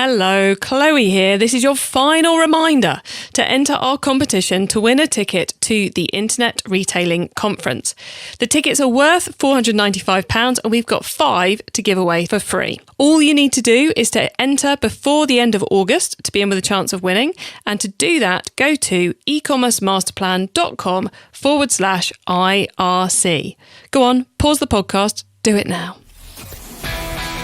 Hello, Chloe here. This is your final reminder to enter our competition to win a ticket to the Internet Retailing Conference. The tickets are worth £495 and we've got 5 to give away for free. All you need to do is to enter before the end of August to be in with a chance of winning. And to do that, go to ecommercemasterplan.com/IRC. Go on, pause the podcast, do it now.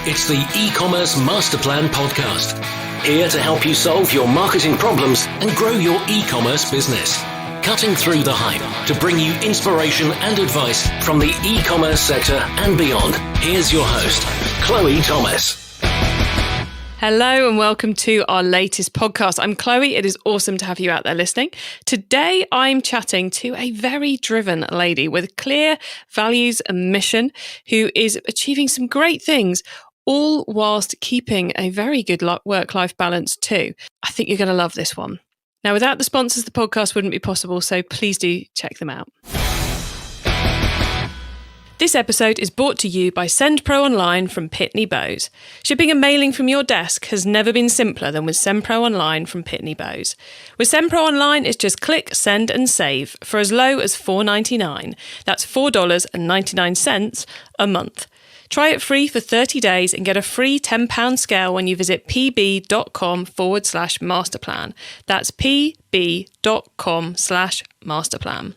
It's the eCommerce Masterplan podcast, here to help you solve your marketing problems and grow your e-commerce business. Cutting through the hype to bring you inspiration and advice from the e-commerce sector and beyond. Here's your host, Chloe Thomas. Hello and welcome to our latest podcast. I'm Chloe. It is awesome to have you out there listening. Today, I'm chatting to a very driven lady with clear values and mission who is achieving some great things, all whilst keeping a very good work-life balance too. I think you're going to love this one. Now, without the sponsors, the podcast wouldn't be possible, so please do check them out. This episode is brought to you by SendPro Online from Pitney Bowes. Shipping and mailing from your desk has never been simpler than with SendPro Online from Pitney Bowes. With SendPro Online, it's just click, send and save for as low as $4.99. That's $4.99 a month. Try it free for 30 days and get a free £10 scale when you visit pb.com/masterplan. That's pb.com/masterplan.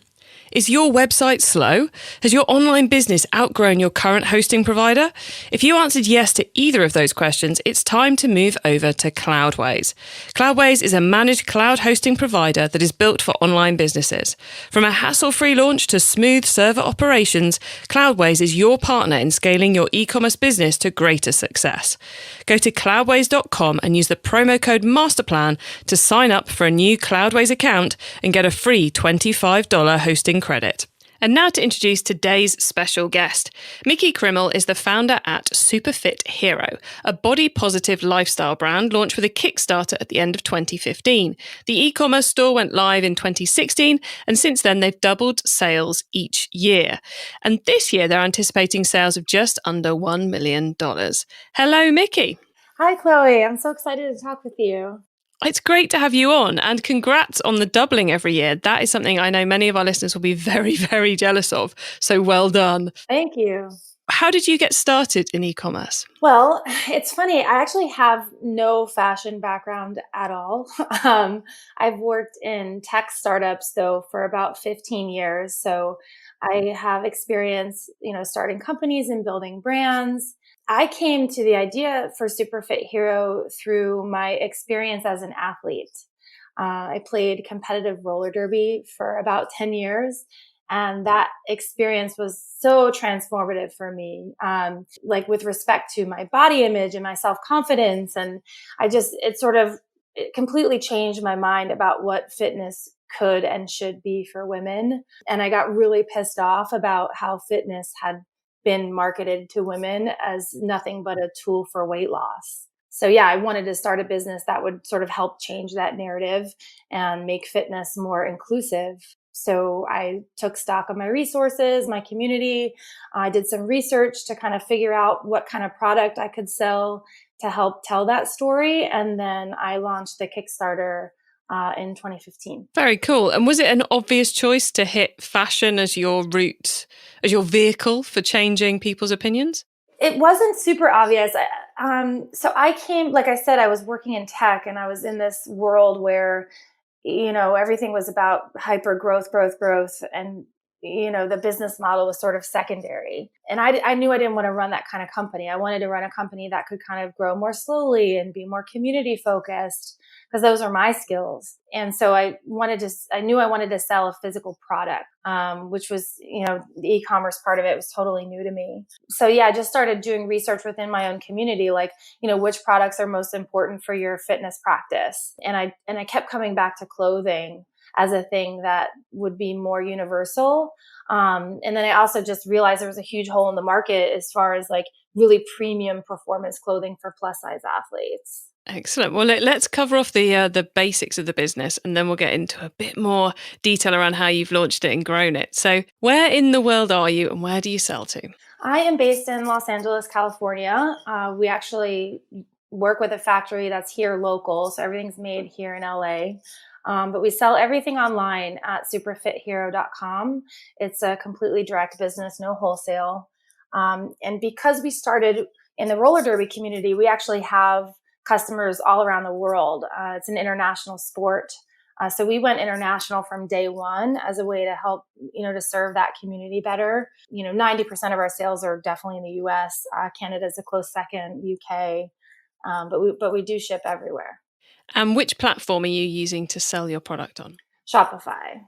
Is your website slow? Has your online business outgrown your current hosting provider? If you answered yes to either of those questions, it's time to move over to Cloudways. Cloudways is a managed cloud hosting provider that is built for online businesses. From a hassle-free launch to smooth server operations, Cloudways is your partner in scaling your e-commerce business to greater success. Go to cloudways.com and use the promo code MASTERPLAN to sign up for a new Cloudways account and get a free $25 hosting credit. And now to introduce today's special guest. Micki Krimmel is the founder at Superfit Hero, a body-positive lifestyle brand launched with a Kickstarter at the end of 2015. The e-commerce store went live in 2016, and since then they've doubled sales each year. And this year they're anticipating sales of just under $1 million. Hello, Micki. Hi, Chloe. I'm so excited to talk with you. It's great to have you on, and congrats on the doubling every year. That is something I know many of our listeners will be very, very jealous of. So well done. Thank you. How did you get started in e-commerce? Well, it's funny. I actually have no fashion background at all. I've worked in tech startups, though, for about 15 years. So I have experience, starting companies and building brands. I came to the idea for Superfit Hero through my experience as an athlete. I played competitive roller derby for about 10 years, and that experience was so transformative for me, with respect to my body image and my self-confidence. And it completely changed my mind about what fitness could and should be for women. And I got really pissed off about how fitness had been marketed to women as nothing but a tool for weight loss. So I wanted to start a business that would sort of help change that narrative and make fitness more inclusive. So I took stock of my resources, my community. I did some research to kind of figure out what kind of product I could sell to help tell that story. And then I launched the Kickstarter in 2015. Very cool. And was it an obvious choice to hit fashion as your route, as your vehicle for changing people's opinions? It wasn't super obvious. So I came, like I said, I was working in tech, and I was in this world where, everything was about hyper growth. And, the business model was sort of secondary. And I knew I didn't want to run that kind of company. I wanted to run a company that could kind of grow more slowly and be more community focused, because those are my skills. And so I knew I wanted to sell a physical product, which was, the e-commerce part of it was totally new to me. So I just started doing research within my own community, which products are most important for your fitness practice. And I kept coming back to clothing as a thing that would be more universal. And then I also just realized there was a huge hole in the market as far as really premium performance clothing for plus size athletes. Excellent. Well, let's cover off the basics of the business, and then we'll get into a bit more detail around how you've launched it and grown it. So where in the world are you, and where do you sell to? I am based in Los Angeles, California. We actually work with a factory that's here local. So everything's made here in LA. But we sell everything online at superfithero.com. It's a completely direct business, no wholesale. And because we started in the roller derby community, we actually have customers all around the world. It's an international sport. So we went international from day one as a way to help, to serve that community better. 90% of our sales are definitely in the US. Canada's a close second, UK. But we do ship everywhere. And which platform are you using to sell your product on? Shopify.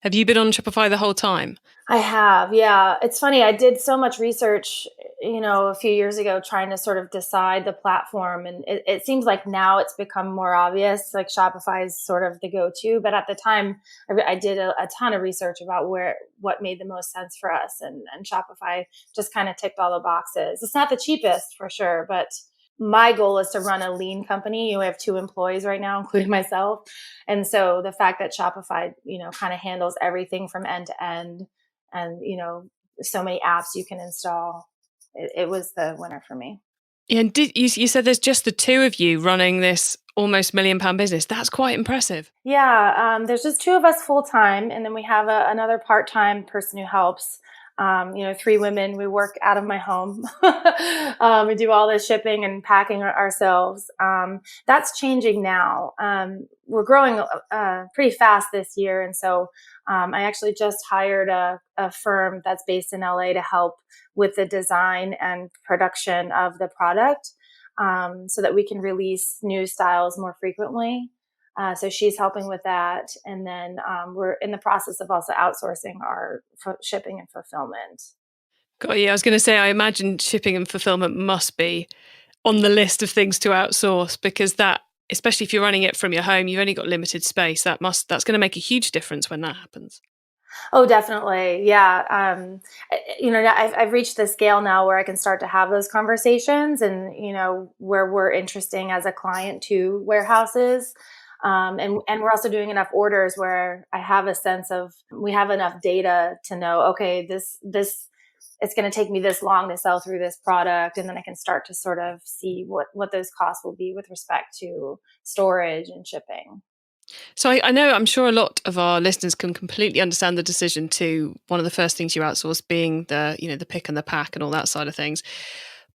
Have you been on Shopify the whole time? I have, yeah. It's funny. I did so much research, a few years ago, trying to sort of decide the platform. And it seems like now it's become more obvious, like Shopify is sort of the go-to. But at the time, I did a ton of research about what made the most sense for us. And Shopify just kind of ticked all the boxes. It's not the cheapest for sure, but my goal is to run a lean company. We have 2 employees right now, including myself. And so the fact that Shopify, kind of handles everything from end to end, and, so many apps you can install, it was the winner for me. Yeah, and you said there's just the 2 of you running this almost £1 million business. That's quite impressive. Yeah, there's just 2 of us full time, and then we have another part-time person who helps. 3 women. We work out of my home. We do all the shipping and packing ourselves. That's changing now. We're growing pretty fast this year, and so I actually just hired a firm that's based in LA to help with the design and production of the product, so that we can release new styles more frequently. So she's helping with that. And then we're in the process of also outsourcing our shipping and fulfillment. God, yeah, I was going to say, I imagine shipping and fulfillment must be on the list of things to outsource, because that, especially if you're running it from your home, you've only got limited space. That's going to make a huge difference when that happens. Oh, definitely. Yeah. I've reached the scale now where I can start to have those conversations, and, where we're interesting as a client to warehouses. And we're also doing enough orders where I have a sense of, we have enough data to know, okay, this, it's going to take me this long to sell through this product. And then I can start to sort of see what those costs will be with respect to storage and shipping. So I'm sure a lot of our listeners can completely understand the decision to one of the first things you outsource being the pick and the pack and all that side of things.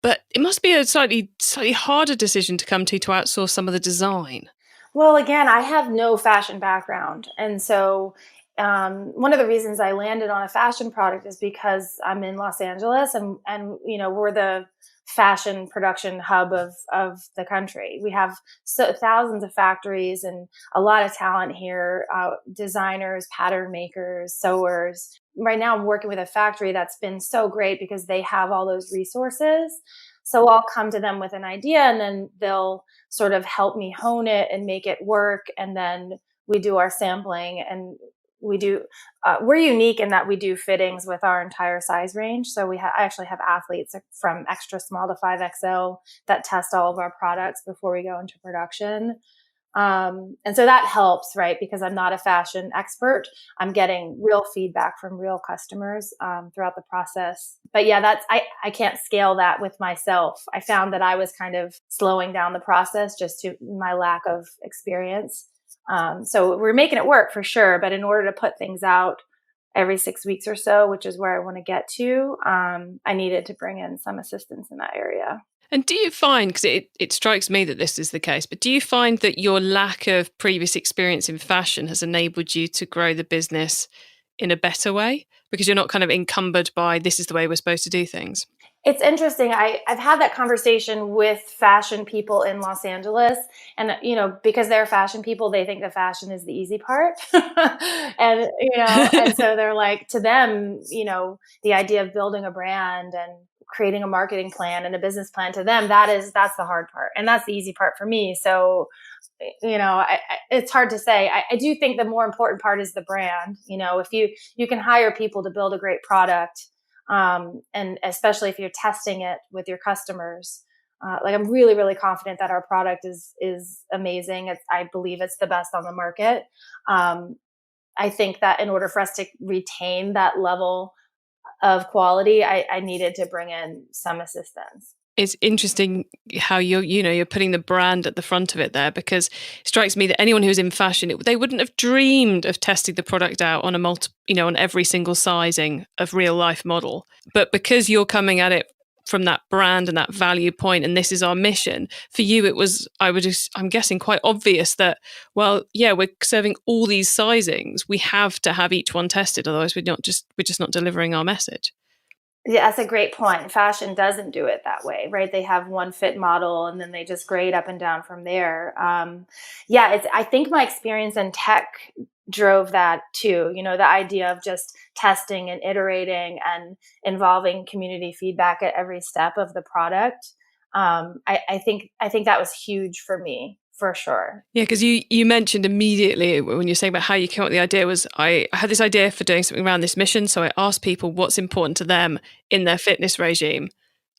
But it must be a slightly harder decision to come to outsource some of the design. Well, again, I have no fashion background. And so one of the reasons I landed on a fashion product is because I'm in Los Angeles, and we're the fashion production hub of the country. We have thousands of factories and a lot of talent here, designers, pattern makers, sewers. Right now I'm working with a factory that's been so great because they have all those resources. So I'll come to them with an idea, and then they'll sort of help me hone it and make it work. And then we do our sampling, and we're unique in that we do fittings with our entire size range. So I actually have athletes from extra small to 5XL that test all of our products before we go into production. And so that helps, right? Because I'm not a fashion expert. I'm getting real feedback from real customers throughout the process. But yeah, I can't scale that with myself. I found that I was kind of slowing down the process just to my lack of experience. So we're making it work for sure. But in order to put things out every 6 weeks or so, which is where I want to get to, I needed to bring in some assistance in that area. And do you find, because it strikes me that this is the case, but do you find that your lack of previous experience in fashion has enabled you to grow the business in a better way? Because you're not kind of encumbered by, this is the way we're supposed to do things. It's interesting. I've had that conversation with fashion people in Los Angeles, and, because they're fashion people, they think the fashion is the easy part. and, and so they're like, to them, the idea of building a brand and creating a marketing plan and a business plan, to them, that's the hard part. And that's the easy part for me. So, it's hard to say. I do think the more important part is the brand. If you can hire people to build a great product, and especially if you're testing it with your customers, I'm really, really confident that our product is amazing. I believe it's the best on the market. I think that in order for us to retain that level of quality, I needed to bring in some assistance. It's interesting how you're putting the brand at the front of it there, because it strikes me that anyone who's in fashion, they wouldn't have dreamed of testing the product out on on every single sizing of real life model. But because you're coming at it from that brand and that value point, and this is our mission for you, it was, I'm guessing, quite obvious that, well, yeah, we're serving all these sizings. We have to have each one tested. Otherwise we're just not delivering our message. Yeah, that's a great point. Fashion doesn't do it that way, right? They have one fit model and then they just grade up and down from there. I think my experience in tech drove that too. The idea of just testing and iterating and involving community feedback at every step of the product. I think that was huge for me. For sure. Yeah, because you mentioned immediately when you're saying about how you came up with the idea was, I had this idea for doing something around this mission. So I asked people what's important to them in their fitness regime.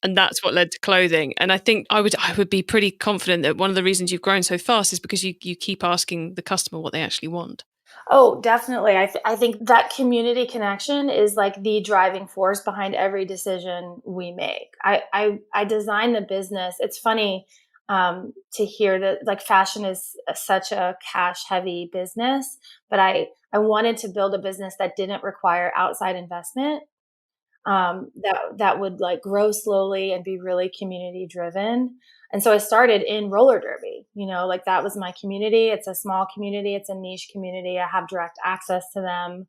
And that's what led to clothing. And I think I would be pretty confident that one of the reasons you've grown so fast is because you keep asking the customer what they actually want. Oh, definitely. I think that community connection is like the driving force behind every decision we make. I design the business. It's funny to hear that like fashion is such a cash heavy business, but I wanted to build a business that didn't require outside investment. That would like grow slowly and be really community driven. And so I started in roller derby, like that was my community. It's a small community. It's a niche community. I have direct access to them.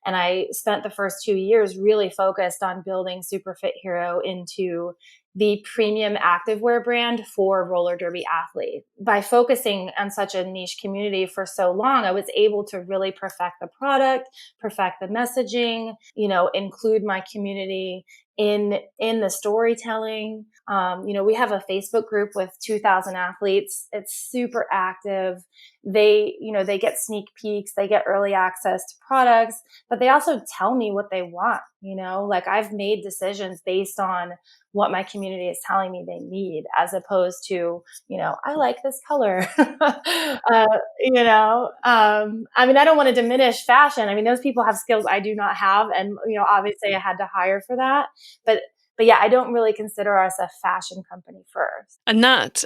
And I spent the first 2 years really focused on building Superfit Hero into the premium activewear brand for roller derby athletes. By focusing on such a niche community for so long, I was able to really perfect the product, perfect the messaging, include my community in the storytelling. We have a Facebook group with 2,000 athletes. It's super active. They get sneak peeks, they get early access to products, but they also tell me what they want. Like I've made decisions based on what my community is telling me they need, as opposed to, I like this color. I don't want to diminish fashion. I mean, those people have skills I do not have. And, obviously I had to hire for that, but yeah, I don't really consider us a fashion company first. And that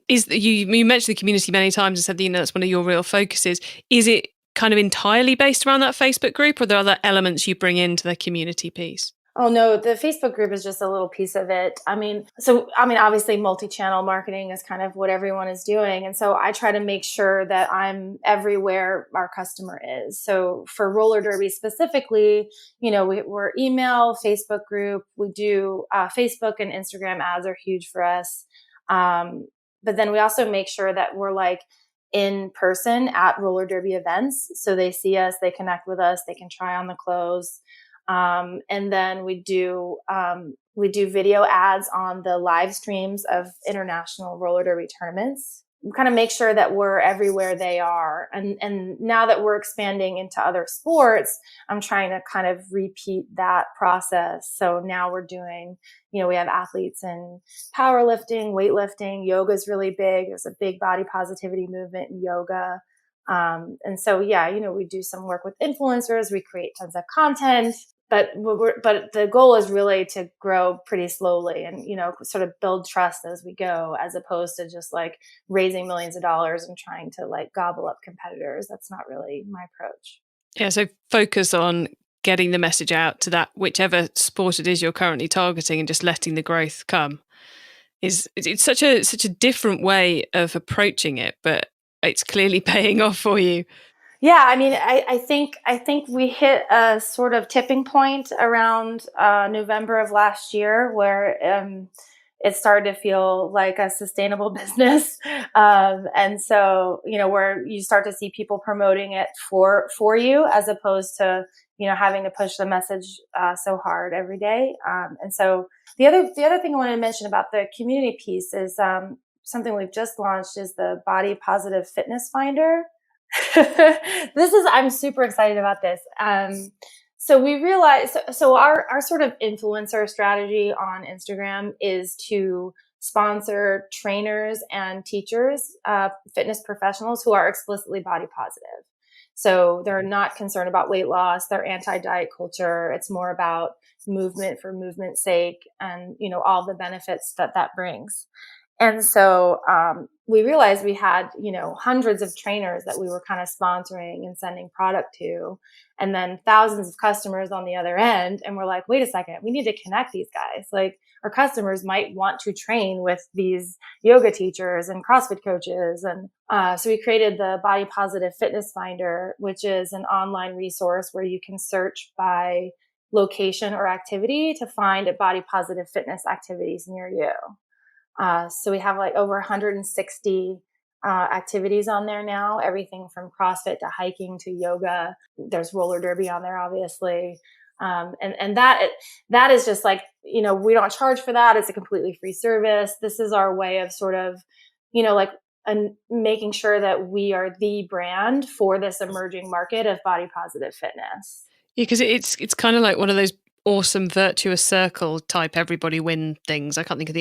is, you mentioned the community many times and said that, that's one of your real focuses. Is it kind of entirely based around that Facebook group, or are there other elements you bring into the community piece? Oh no, the Facebook group is just a little piece of it. Obviously multi-channel marketing is kind of what everyone is doing. And so I try to make sure that I'm everywhere our customer is. So for roller derby specifically, we're email, Facebook group. We do Facebook and Instagram ads are huge for us. But then we also make sure that we're like in person at roller derby events. So they see us, they connect with us, they can try on the clothes. And then we do video ads on the live streams of international roller derby tournaments. We kind of make sure that we're everywhere they are. And now that we're expanding into other sports, I'm trying to kind of repeat that process. So now we're doing, we have athletes in powerlifting, weightlifting, yoga is really big. There's a big body positivity movement in yoga. And so, we do some work with influencers. We create tons of content. But the goal is really to grow pretty slowly and, sort of build trust as we go, as opposed to just like raising millions of dollars and trying to like gobble up competitors. That's not really my approach. Yeah. So focus on getting the message out to that, whichever sport it is you're currently targeting, and just letting the growth come. It's such a different way of approaching it, but it's clearly paying off for you. Yeah, I think we hit a sort of tipping point around November of last year where it started to feel like a sustainable business, and so where you start to see people promoting it for you, as opposed to having to push the message so hard every day. And so the other thing I wanted to mention about the community piece is something we've just launched is the Body Positive Fitness Finder. I'm super excited about this. So we realized, so our sort of influencer strategy on Instagram is to sponsor trainers and teachers, fitness professionals who are explicitly body positive. So they're not concerned about weight loss. They're anti-diet culture. It's more about movement for movement's sake and, all the benefits that brings. And so we realized we had, hundreds of trainers that we were kind of sponsoring and sending product to, and then thousands of customers on the other end. And we're like, wait a second, we need to connect these guys. Like, our customers might want to train with these yoga teachers and CrossFit coaches. And so we created the Body Positive Fitness Finder, which is an online resource where you can search by location or activity to find body positive fitness activities near you. So we have like over 160 activities on there now, everything from CrossFit to hiking to yoga. There's roller derby on there, obviously. And that is just like, we don't charge for that. It's a completely free service. This is our way of sort of, making sure that we are the brand for this emerging market of body positive fitness. Yeah, because it's kind of like one of those awesome virtuous circle type everybody win things. I can't think of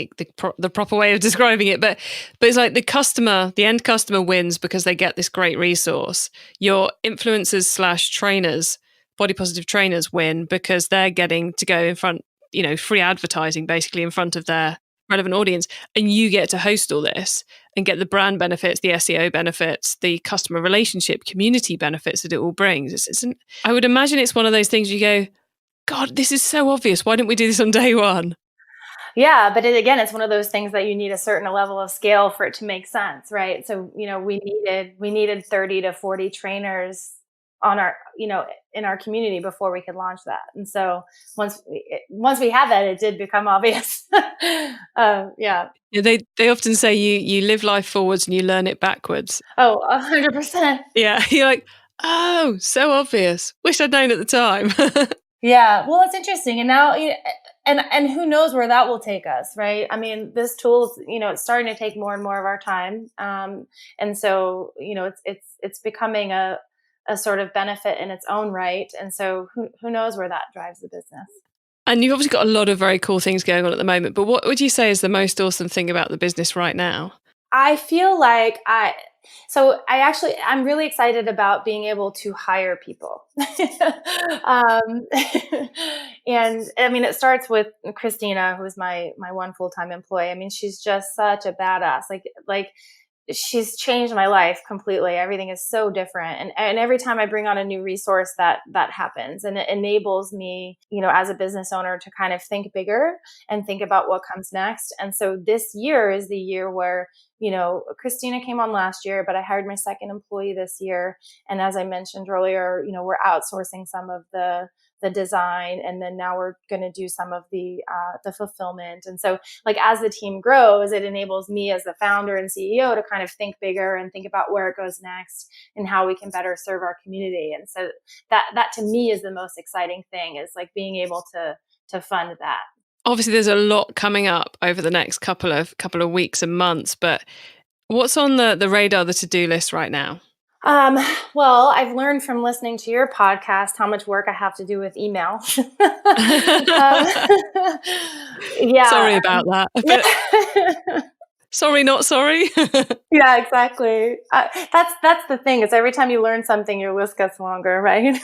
the proper way of describing it, but it's like the end customer wins because they get this great resource. Your influencers / trainers, body positive trainers, win because they're getting to go in front, free advertising basically in front of their relevant audience, and you get to host all this and get the brand benefits, the SEO benefits, the customer relationship, community benefits that it all brings. I would imagine it's one of those things you go, God, this is so obvious. Why didn't we do this on day one? Yeah, but again, it's one of those things that you need a certain level of scale for it to make sense, right? So, we needed 30 to 40 trainers on our, in our community before we could launch that. And so once we had that, it did become obvious. Yeah. They often say you live life forwards and you learn it backwards. Oh, 100%. Yeah. You're like, oh, so obvious. Wish I'd known at the time. Yeah. Well, it's interesting. And now, and who knows where that will take us, right? I mean, this tool, it's starting to take more and more of our time. And so, it's becoming a sort of benefit in its own right. And so who knows where that drives the business. And you've obviously got a lot of very cool things going on at the moment, but what would you say is the most awesome thing about the business right now? I feel like I'm really excited about being able to hire people. And I mean, it starts with Christina, who's my one full-time employee. I mean, she's just such a badass. Like she's changed my life completely. Everything is so different. And every time I bring on a new resource, that happens. And it enables me, as a business owner to kind of think bigger and think about what comes next. And so this year is the year where, Christina came on last year, but I hired my second employee this year. And as I mentioned earlier, we're outsourcing some of the design, and then now we're going to do some of the fulfillment. And so, like, as the team grows, it enables me as the founder and CEO to kind of think bigger and think about where it goes next and how we can better serve our community. And so that to me is the most exciting thing, is like being able to fund that. Obviously, there's a lot coming up over the next couple of weeks and months, but what's on the radar, the to-do list right now? Well, I've learned from listening to your podcast how much work I have to do with email. Yeah. Sorry about that. But sorry, not sorry. Yeah, exactly. That's the thing, is every time you learn something, your list gets longer, right?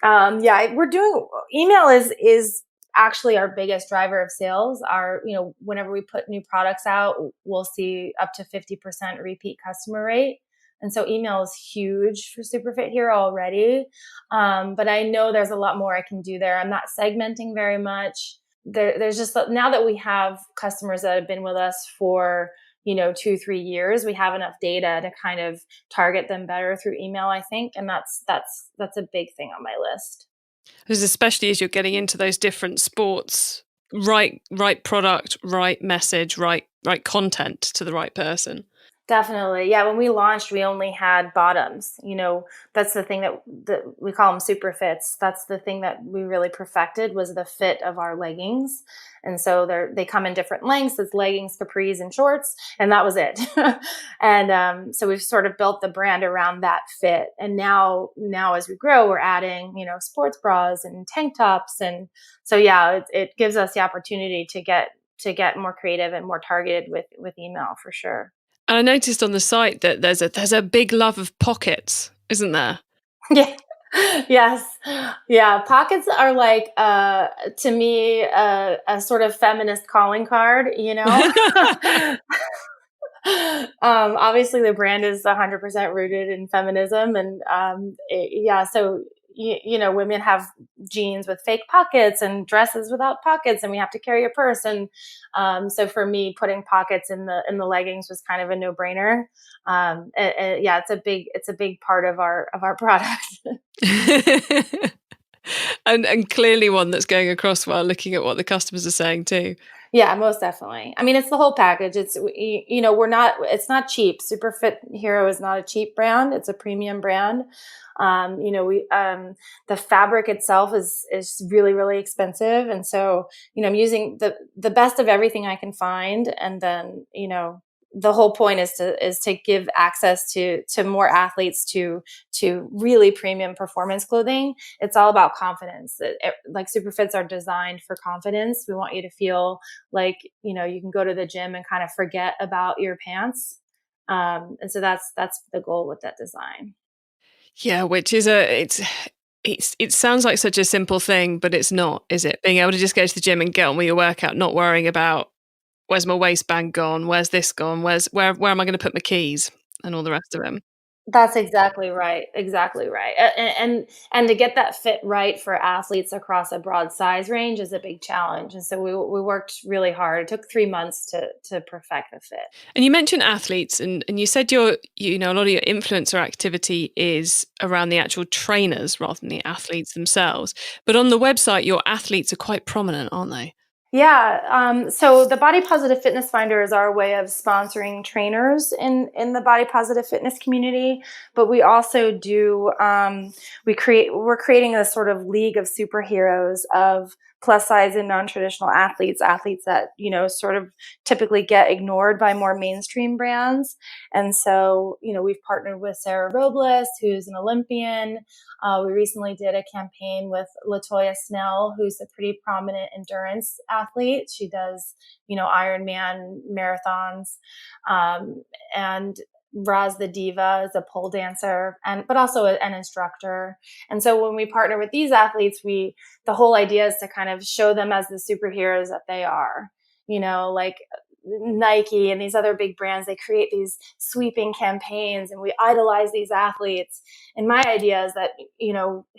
Yeah, we're doing email is actually our biggest driver of sales. Whenever we put new products out, we'll see up to 50% repeat customer rate. And so email is huge for Superfit Hero already. But I know there's a lot more I can do there. I'm not segmenting very much. There's just, now that we have customers that have been with us for, 2-3 years, we have enough data to kind of target them better through email, I think. And that's a big thing on my list. Because especially as you're getting into those different sports, right product, right message, right content to the right person. Definitely. Yeah. When we launched, we only had bottoms. That's the thing that we call them super fits. That's the thing that we really perfected, was the fit of our leggings. And so they come in different lengths. It's leggings, capris, and shorts. And that was it. And so we've sort of built the brand around that fit. And now as we grow, we're adding, sports bras and tank tops. And so, yeah, it gives us the opportunity to get more creative and more targeted with email, for sure. And I noticed on the site that there's a big love of pockets isn't there? Yeah. Yes. Yeah. Pockets are like, to me, a sort of feminist calling card, Obviously the brand is 100% rooted in feminism and, so women have jeans with fake pockets and dresses without pockets, and we have to carry a purse. And, so for me, putting pockets in the leggings was kind of a no brainer. Yeah, it's a big part of our product. And clearly one that's going across well, looking at what the customers are saying too. Yeah, most definitely. I mean, it's the whole package. It's it's not cheap. Superfit Hero is not a cheap brand. It's a premium brand. The fabric itself is really, really expensive. And so, I'm using the best of everything I can find. And then, the whole point is to give access to more athletes to really premium performance clothing. It's all about confidence. Like Superfits are designed for confidence. We want you to feel like, you can go to the gym and kind of forget about your pants. And so that's the goal with that design. Yeah, which is it sounds like such a simple thing, but it's not, is it? Being able to just go to the gym and get on with your workout, not worrying about where's my waistband gone, where's this gone, where am I going to put my keys and all the rest of them. That's exactly right. Exactly right. And to get that fit right for athletes across a broad size range is a big challenge. And so we worked really hard. It took 3 months to perfect the fit. And you mentioned athletes, and you said a lot of your influencer activity is around the actual trainers rather than the athletes themselves. But on the website, your athletes are quite prominent, aren't they? Yeah. So the Body Positive Fitness Finder is our way of sponsoring trainers in the body positive fitness community. But we also do, we're creating a sort of league of superheroes of plus size and non-traditional athletes that, sort of typically get ignored by more mainstream brands. And so, we've partnered with Sarah Robles, who's an Olympian. We recently did a campaign with LaToya Snell, who's a pretty prominent endurance athlete. She does, Ironman marathons. And Roz the Diva is a pole dancer but also an instructor. And so when we partner with these athletes, the whole idea is to kind of show them as the superheroes that they are, like Nike and these other big brands. They create these sweeping campaigns and we idolize these athletes. And my idea is that,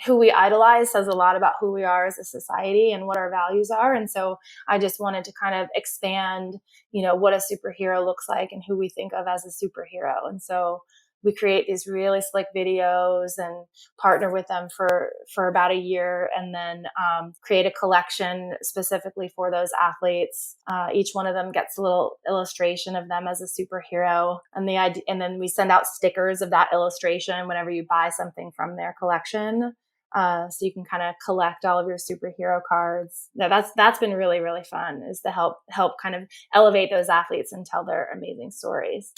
who we idolize says a lot about who we are as a society and what our values are. And so I just wanted to kind of expand, what a superhero looks like and who we think of as a superhero. And so we create these really slick videos and partner with them for about a year, and then create a collection specifically for those athletes. Each one of them gets a little illustration of them as a superhero, and then we send out stickers of that illustration whenever you buy something from their collection. So you can kind of collect all of your superhero cards. That's been really, really fun, is to help kind of elevate those athletes and tell their amazing stories.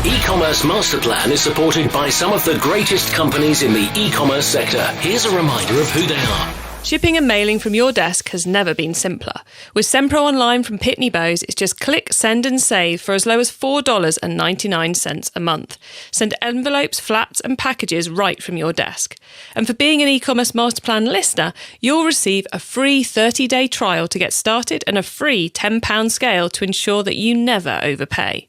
E-commerce Master Plan is supported by some of the greatest companies in the e-commerce sector. Here's a reminder of who they are. Shipping and mailing from your desk has never been simpler. With SendPro Online from Pitney Bowes, it's just click, send and save for as low as $4.99 a month. Send envelopes, flats and packages right from your desk. And for being an e-commerce master plan listener, you'll receive a free 30-day trial to get started and a free £10 scale to ensure that you never overpay.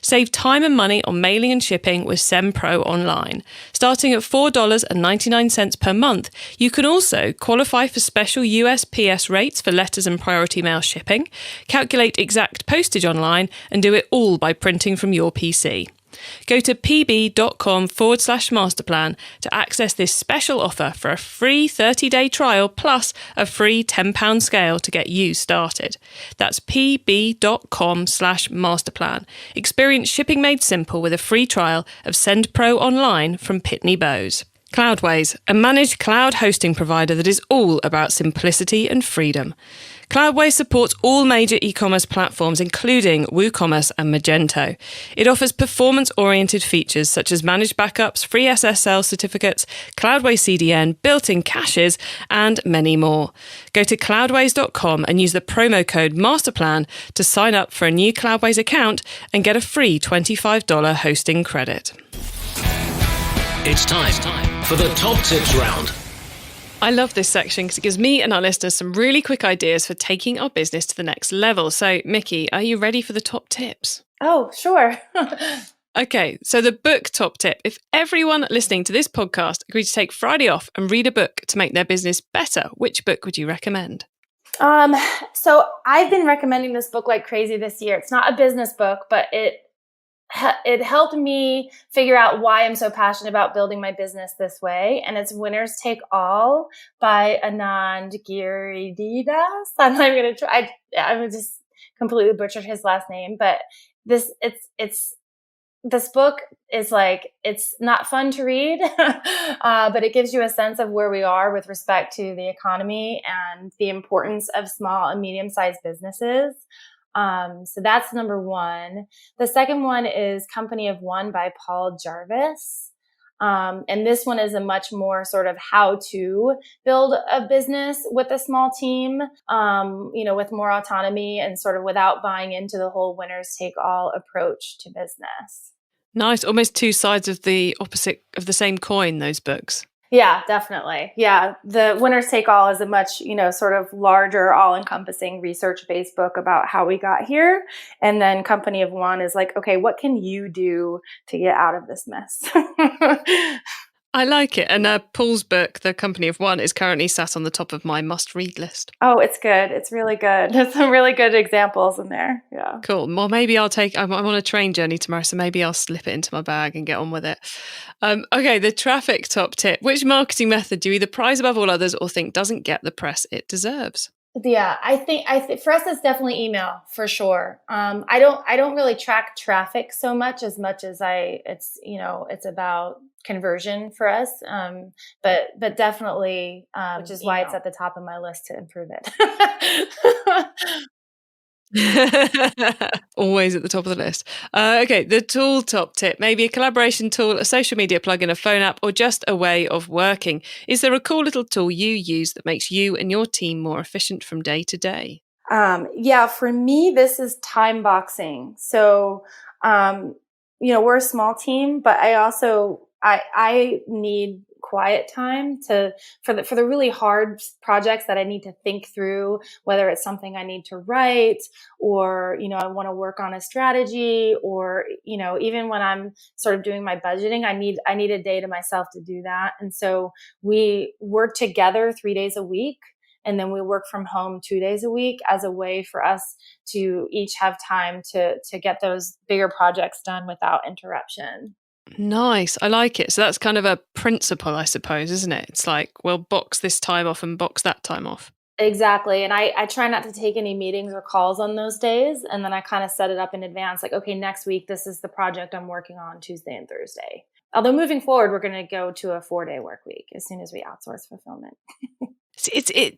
Save time and money on mailing and shipping with SendPro Online. Starting at $4.99 per month, you can also qualify for special USPS rates for letters and priority mail shipping, calculate exact postage online, and do it all by printing from your PC. Go to pb.com/masterplan to access this special offer for a free 30-day trial plus a free £10 scale to get you started. That's pb.com/masterplan. Experience shipping made simple with a free trial of SendPro Online from Pitney Bowes. Cloudways, a managed cloud hosting provider that is all about simplicity and freedom. Cloudways supports all major e-commerce platforms, including WooCommerce and Magento. It offers performance-oriented features such as managed backups, free SSL certificates, Cloudways CDN, built-in caches, and many more. Go to cloudways.com and use the promo code MASTERPLAN to sign up for a new Cloudways account and get a free $25 hosting credit. It's time for the top tips round. I love this section because it gives me and our listeners some really quick ideas for taking our business to the next level. So, Micki, are you ready for the top tips? Oh, sure. Okay, so the book top tip. If everyone listening to this podcast agreed to take Friday off and read a book to make their business better, which book would you recommend? So I've been recommending this book like crazy this year. It's not a business book, but it helped me figure out why I'm so passionate about building my business this way. And it's Winners Take All by Anand Giridharadas. I'm not even going to try. I would just completely butchered his last name, but this book is like, it's not fun to read, but it gives you a sense of where we are with respect to the economy and the importance of small and medium-sized businesses. So that's number one. The second one is Company of One by Paul Jarvis. And this one is a much more sort of how to build a business with a small team, with more autonomy and sort of without buying into the whole winners take all approach to business. Nice. Almost two sides of the opposite of the same coin, those books. Yeah, definitely. Yeah. The Winners Take All is a much, sort of larger, all-encompassing research-based book about how we got here. And then Company of One is like, okay, what can you do to get out of this mess? I like it. And Paul's book, The Company of One, is currently sat on the top of my must-read list. Oh, it's good. It's really good. There's some really good examples in there. Yeah. Cool. Well, maybe I'm on a train journey tomorrow, so maybe I'll slip it into my bag and get on with it. Okay, the traffic top tip. Which marketing method do you either prize above all others or think doesn't get the press it deserves? Yeah, I think for us, it's definitely email for sure. I don't really track traffic so much as it's about conversion for us. But definitely, which is why it's at the top of my list to improve it. Always at the top of the list. Okay, the tool top tip. Maybe a collaboration tool, a social media plugin, a phone app, or just a way of working. Is there a cool little tool you use that makes you and your team more efficient from day to day? For me, this is time boxing. So, we're a small team, but I need quiet time for the really hard projects that I need to think through, whether it's something I need to write or, I want to work on a strategy or, even when I'm sort of doing my budgeting, I need a day to myself to do that. And so we work together 3 days a week. And then we work from home 2 days a week as a way for us to each have time to get those bigger projects done without interruption. Nice. I like it. So that's kind of a principle, I suppose, isn't it? It's like, well, box this time off and box that time off. Exactly. And I try not to take any meetings or calls on those days. And then I kind of set it up in advance. Like, okay, next week, this is the project I'm working on Tuesday and Thursday. Although moving forward, we're going to go to a 4-day work week as soon as we outsource fulfillment.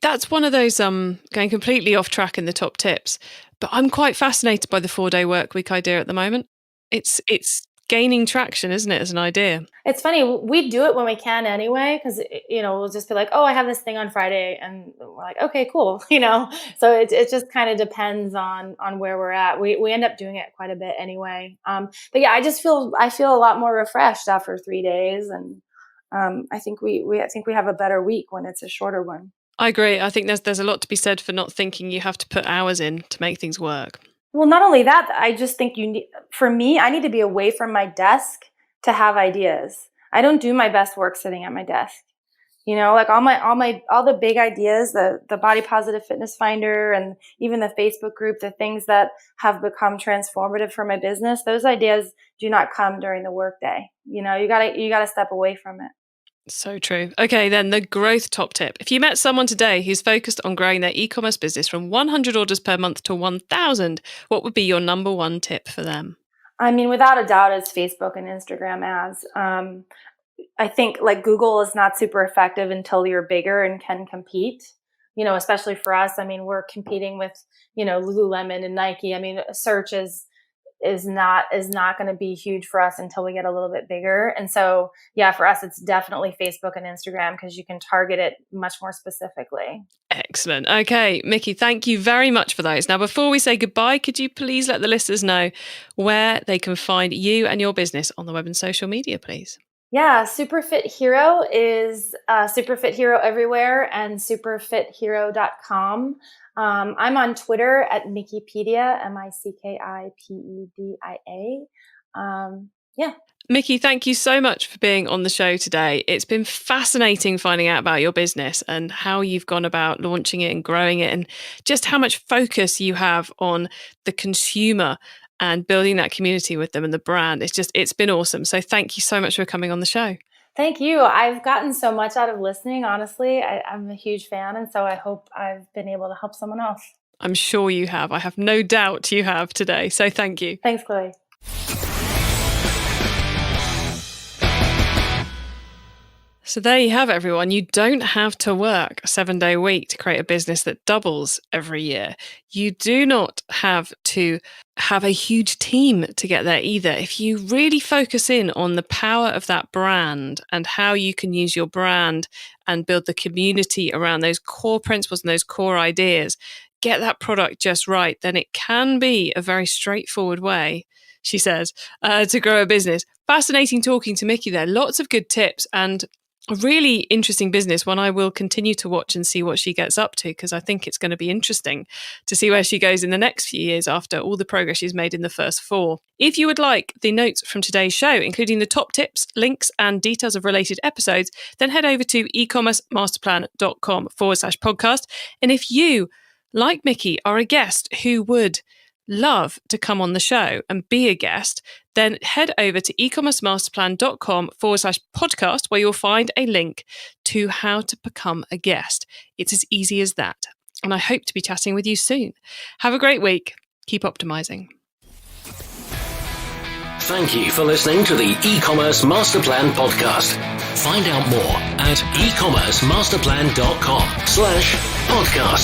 That's one of those going completely off track in the top tips. But I'm quite fascinated by the 4-day work week idea at the moment. It's gaining traction, isn't it, as an idea? It's funny. We do it when we can anyway, because, we'll just be like, oh, I have this thing on Friday. And we're like, okay, cool. So it just kind of depends on where we're at. We end up doing it quite a bit anyway. But yeah, I feel a lot more refreshed after 3 days. And I think we have a better week when it's a shorter one. I agree. I think there's a lot to be said for not thinking you have to put hours in to make things work. Well, not only that, I just think I need to be away from my desk to have ideas. I don't do my best work sitting at my desk. Like all the big ideas, the Body Positive Fitness Finder and even the Facebook group, the things that have become transformative for my business, those ideas do not come during the workday. You gotta step away from it. So true. Okay, then the growth top tip. If you met someone today who's focused on growing their e-commerce business from 100 orders per month to 1,000, what would be your number one tip for them? I mean, without a doubt, it's Facebook and Instagram ads. I think like Google is not super effective until you're bigger and can compete, especially for us. I mean, we're competing with, Lululemon and Nike. I mean, search is not going to be huge for us until we get a little bit bigger. And so, yeah, for us, it's definitely Facebook and Instagram because you can target it much more specifically. Excellent. Okay, Micki, thank you very much for those. Now, before we say goodbye, could you please let the listeners know where they can find you and your business on the web and social media, please? Yeah, Superfit Hero is Superfit Hero everywhere and superfithero.com. I'm on Twitter at Mickipedia, Mickipedia. Yeah. Micki, thank you so much for being on the show today. It's been fascinating finding out about your business and how you've gone about launching it and growing it, and just how much focus you have on the consumer and building that community with them and the brand. It's been awesome. So thank you so much for coming on the show. Thank you. I've gotten so much out of listening, honestly. I'm a huge fan, and so I hope I've been able to help someone else. I'm sure you have. I have no doubt you have today. So thank you. Thanks, Chloe. So there you have it, everyone. You don't have to work a 7-day week to create a business that doubles every year. You do not have to have a huge team to get there either. If you really focus in on the power of that brand and how you can use your brand and build the community around those core principles and those core ideas, get that product just right, then it can be a very straightforward way, she says, to grow a business. Fascinating talking to Micki there. Lots of good tips and a really interesting business, one I will continue to watch and see what she gets up to, because I think it's going to be interesting to see where she goes in the next few years after all the progress she's made in the first 4. If you would like the notes from today's show, including the top tips, links, and details of related episodes, then head over to ecommercemasterplan.com/podcast. And if you, like Micki, are a guest who would love to come on the show and be a guest, then head over to ecommercemasterplan.com/podcast, where you'll find a link to how to become a guest. It's as easy as that. And I hope to be chatting with you soon. Have a great week. Keep optimizing. Thank you for listening to the eCommerce Masterplan podcast. Find out more at ecommercemasterplan.com/podcast.